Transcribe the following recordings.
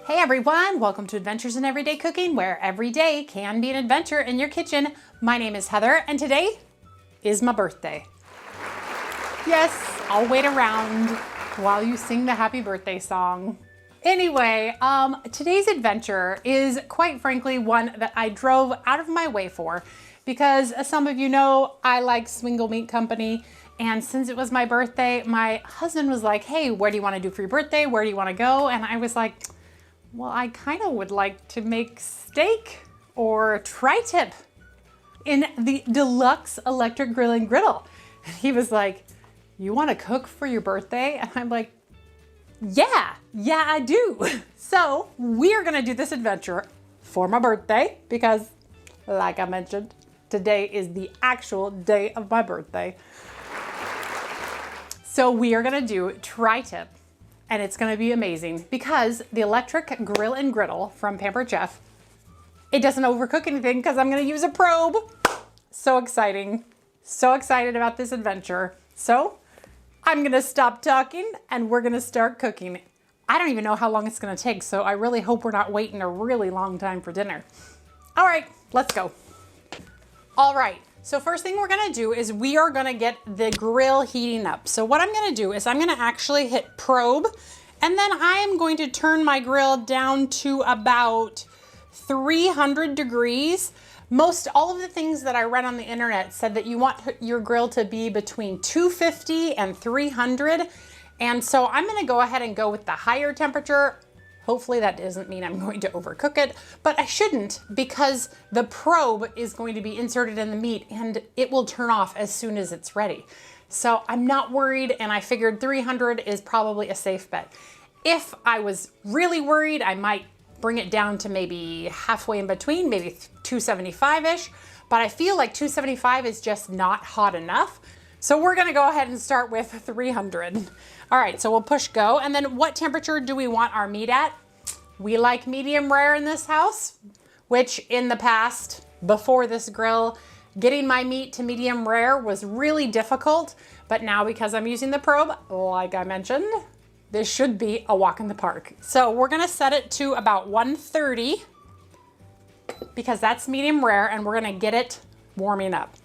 Hey everyone, welcome to Adventures in Everyday Cooking, where every day can be an adventure in your kitchen. My name is Heather, and today is my birthday. Yes, I'll wait around while you sing the happy birthday song. Anyway, today's adventure is quite frankly one that I drove out of my way for because, as some of you know, I like Swingle Meat Company. And since it was my birthday, my husband was like, hey, what do you want to do for your birthday? Where do you want to go? And I was like, well, I kind of would like to make steak or tri-tip in the Deluxe Electric Grill Griddle. And he was like, you want to cook for your birthday? And I'm like, yeah, I do. So we're gonna do this adventure for my birthday because, like I mentioned, today is the actual day of my birthday. So we are gonna do tri-tip. And it's gonna be amazing because the electric grill and griddle from Pampered Chef, it doesn't overcook anything because I'm gonna use a probe. So exciting. So excited about this adventure. So I'm gonna stop talking and we're gonna start cooking. I don't even know how long it's gonna take, so I really hope we're not waiting a really long time for dinner. All right, let's go. All right. So first thing we're gonna do is we are gonna get the grill heating up. So what I'm gonna do is I'm gonna actually hit probe, and then I am going to turn my grill down to about 300 degrees. All of the things that I read on the internet said that you want your grill to be between 250 and 300. And so I'm gonna go ahead and go with the higher temperature. Hopefully that doesn't mean I'm going to overcook it, but I shouldn't because the probe is going to be inserted in the meat and it will turn off as soon as it's ready. So I'm not worried, and I figured 300 is probably a safe bet. If I was really worried, I might bring it down to maybe halfway in between, maybe 275-ish, but I feel like 275 is just not hot enough. So we're gonna go ahead and start with 300. All right, so we'll push go. And then what temperature do we want our meat at? We like medium rare in this house, which in the past, before this grill, getting my meat to medium rare was really difficult. But now because I'm using the probe, like I mentioned, this should be a walk in the park. So we're gonna set it to about 130 because that's medium rare, and we're gonna get it warming up.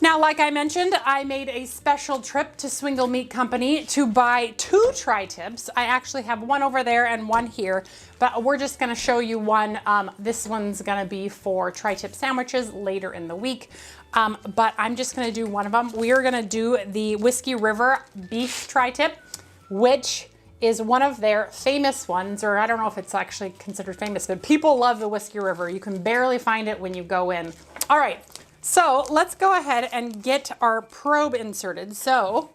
Now, like I mentioned, I made a special trip to Swingle Meat Company to buy 2 tri-tips. I actually have one over there and one here, but we're just gonna show you one. This one's gonna be for tri-tip sandwiches later in the week, but I'm just gonna do one of them. We are gonna do the Whiskey River beef tri-tip, which is one of their famous ones, or I don't know if it's actually considered famous, but people love the Whiskey River. You can barely find it when you go in. All right. So let's go ahead and get our probe inserted so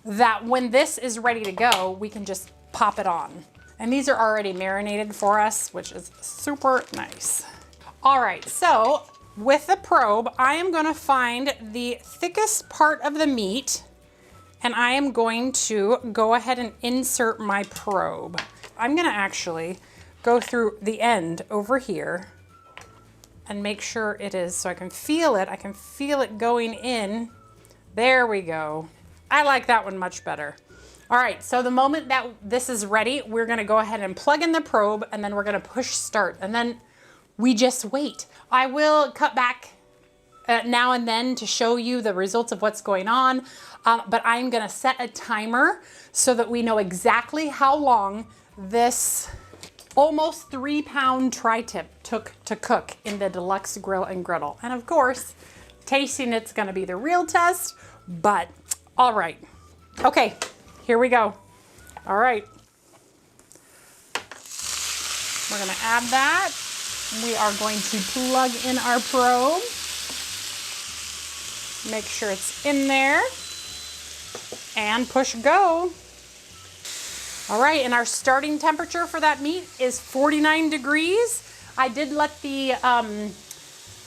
that when this is ready to go, we can just pop it on. And these are already marinated for us, which is super nice. All right, so with the probe, I am gonna find the thickest part of the meat, and I am going to go ahead and insert my probe. I'm gonna actually go through the end over here and make sure it is, so I can feel it. I can feel it going in. There we go. I like that one much better. All right, so the moment that this is ready, we're gonna go ahead and plug in the probe, and then we're gonna push start, and then we just wait. I will cut back now and then to show you the results of what's going on, but I'm gonna set a timer so that we know exactly how long this almost 3-pound tri-tip took to cook in the Deluxe Grill and Griddle. And of course, tasting it's gonna be the real test, but all right. Okay, here we go. All right. We're gonna add that. We are going to plug in our probe. Make sure it's in there and push go. All right, and our starting temperature for that meat is 49 degrees. I did let the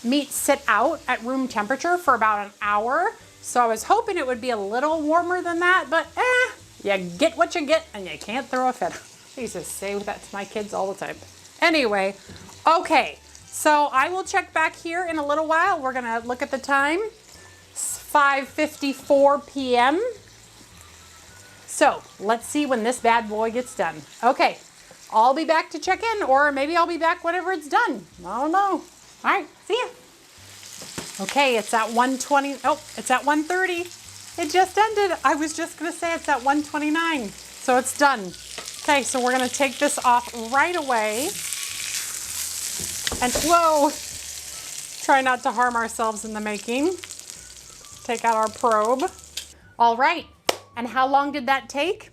meat sit out at room temperature for about an hour, so I was hoping it would be a little warmer than that, but you get what you get and you can't throw a fit. I used to say that to my kids all the time. Anyway, okay, so I will check back here in a little while. We're gonna look at the time. It's 5:54 p.m. So let's see when this bad boy gets done. Okay, I'll be back to check in, or maybe I'll be back whenever it's done. I don't know. All right, see ya. Okay, it's at 1:20. Oh, it's at 1:30. It just ended. I was just gonna say it's at 1:29. So it's done. Okay, so we're gonna take this off right away. And whoa, try not to harm ourselves in the making. Take out our probe. All right, and how long did that take?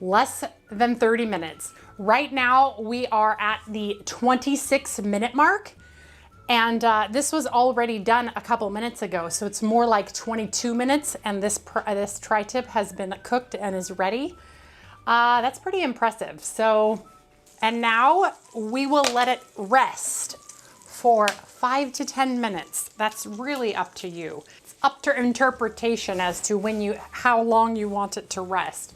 Less than 30 minutes. Right now we are at the 26-minute mark, and this was already done a couple minutes ago, so it's more like 22 minutes, and this tri-tip has been cooked and is ready. That's pretty impressive. So, and now we will let it rest for 5 to 10 minutes. That's really up to you. It's up to interpretation as to how long you want it to rest.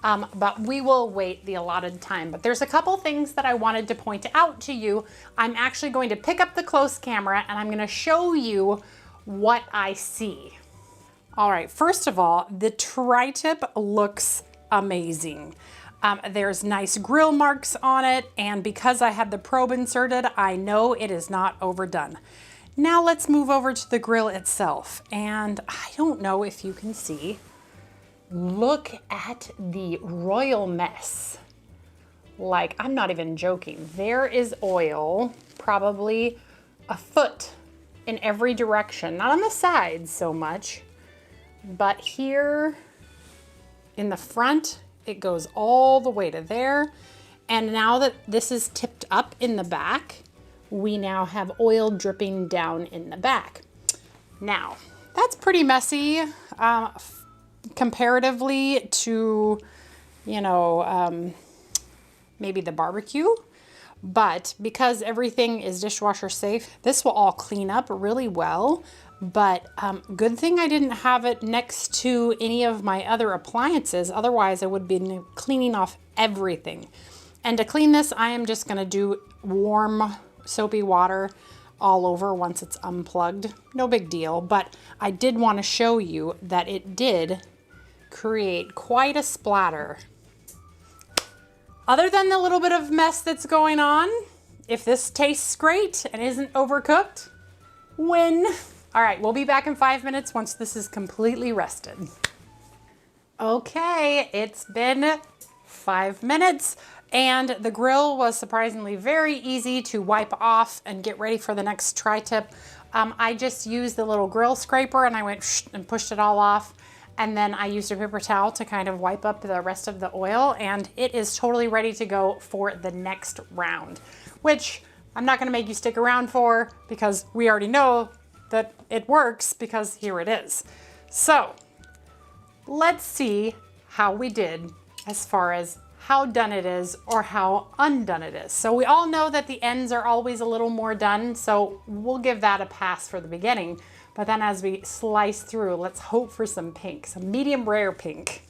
But we will wait the allotted time. But there's a couple things that I wanted to point out to you. I'm actually going to pick up the close camera and I'm going to show you what I see. All right, first of all, the tri-tip looks amazing. There's nice grill marks on it, and because I had the probe inserted, I know it is not overdone. Now let's move over to the grill itself, and I don't know if you can see. Look at the royal mess. Like, I'm not even joking. There is oil, probably a foot in every direction. Not on the sides so much, but here in the front, it goes all the way to there. And now that this is tipped up in the back, we now have oil dripping down in the back. Now, that's pretty messy. Comparatively to, maybe the barbecue, but because everything is dishwasher safe, this will all clean up really well. But good thing I didn't have it next to any of my other appliances. Otherwise, I would have been cleaning off everything. And to clean this, I am just gonna do warm soapy water all over once it's unplugged. No big deal, but I did want to show you that it did create quite a splatter. Other than the little bit of mess that's going on, if this tastes great and isn't overcooked, win. All right, we'll be back in 5 minutes once this is completely rested. Okay, it's been 5 minutes and the grill was surprisingly very easy to wipe off and get ready for the next tri-tip. I just used the little grill scraper and I went and pushed it all off. And then I used a paper towel to kind of wipe up the rest of the oil, and it is totally ready to go for the next round, which I'm not gonna make you stick around for because we already know that it works because here it is. So let's see how we did as far as how done it is or how undone it is. So we all know that the ends are always a little more done, so we'll give that a pass for the beginning. But then as we slice through, let's hope for some pink, some medium rare pink.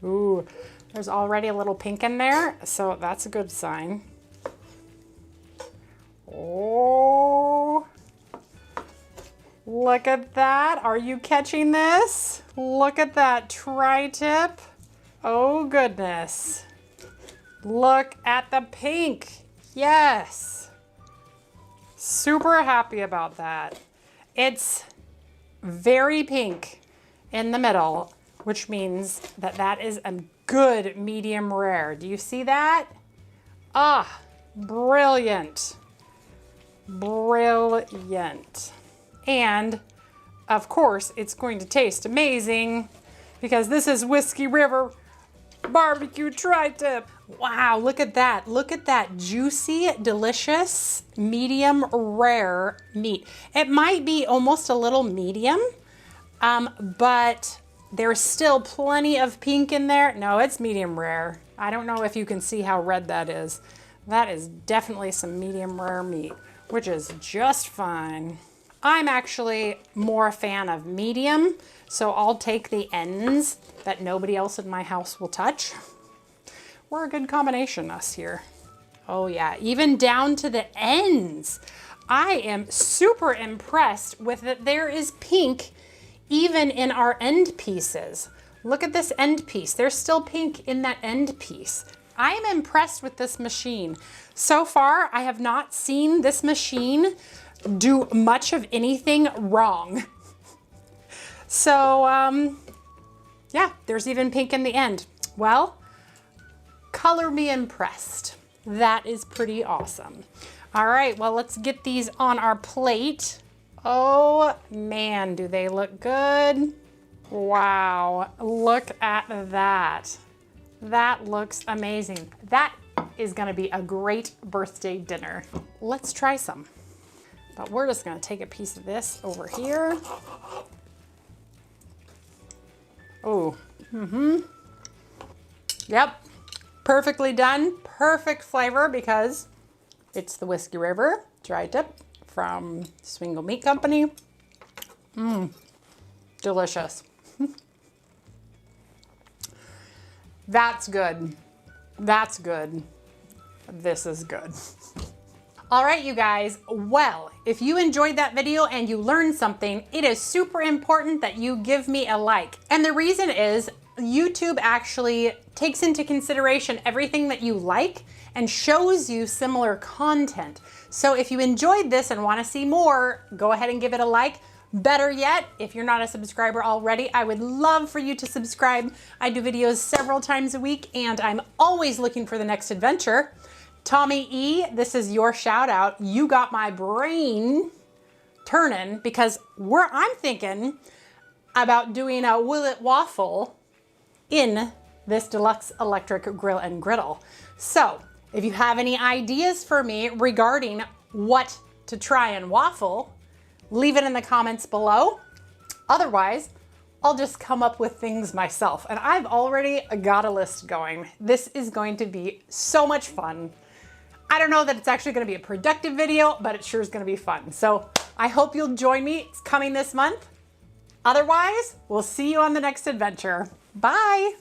Ooh, there's already a little pink in there, so that's a good sign. Oh, look at that. Are you catching this? Look at that tri-tip. Oh goodness. Look at the pink. Yes. Super happy about that. It's very pink in the middle, which means that that is a good medium rare. Do you see that? Ah, brilliant. Brilliant. And of course, it's going to taste amazing because this is Whiskey River barbecue tri-tip. Wow, look at that. Look at that juicy, delicious, medium rare meat. It might be almost a little medium, but there's still plenty of pink in there. No, it's medium rare. I don't know if you can see how red that is. That is definitely some medium rare meat, which is just fine. I'm actually more a fan of medium, so I'll take the ends that nobody else in my house will touch. We're a good combination, us here. Oh yeah, even down to the ends. I am super impressed with that there is pink even in our end pieces. Look at this end piece. There's still pink in that end piece. I am impressed with this machine. So far, I have not seen this machine do much of anything wrong. So, yeah, there's even pink in the end. Well, color me impressed. That is pretty awesome. All right, well, let's get these on our plate. Oh man, do they look good? Wow, look at that. That looks amazing. That is gonna be a great birthday dinner. Let's try some. But we're just gonna take a piece of this over here. Oh, Yep, perfectly done, perfect flavor because it's the Whiskey River dry tip from Swingle Meat Company. Delicious. That's good. That's good. This is good. All right, you guys. Well, if you enjoyed that video and you learned something, it is super important that you give me a like. And the reason is YouTube actually takes into consideration everything that you like and shows you similar content. So if you enjoyed this and want to see more, go ahead and give it a like. Better yet, if you're not a subscriber already, I would love for you to subscribe. I do videos several times a week and I'm always looking for the next adventure. Tommy E, this is your shout out. You got my brain turning because I'm thinking about doing a Willet waffle in this Deluxe Electric Grill and Griddle. So if you have any ideas for me regarding what to try and waffle, leave it in the comments below. Otherwise, I'll just come up with things myself. And I've already got a list going. This is going to be so much fun. I don't know that it's actually gonna be a productive video, but it sure is gonna be fun. So I hope you'll join me. It's coming this month. Otherwise, we'll see you on the next adventure. Bye.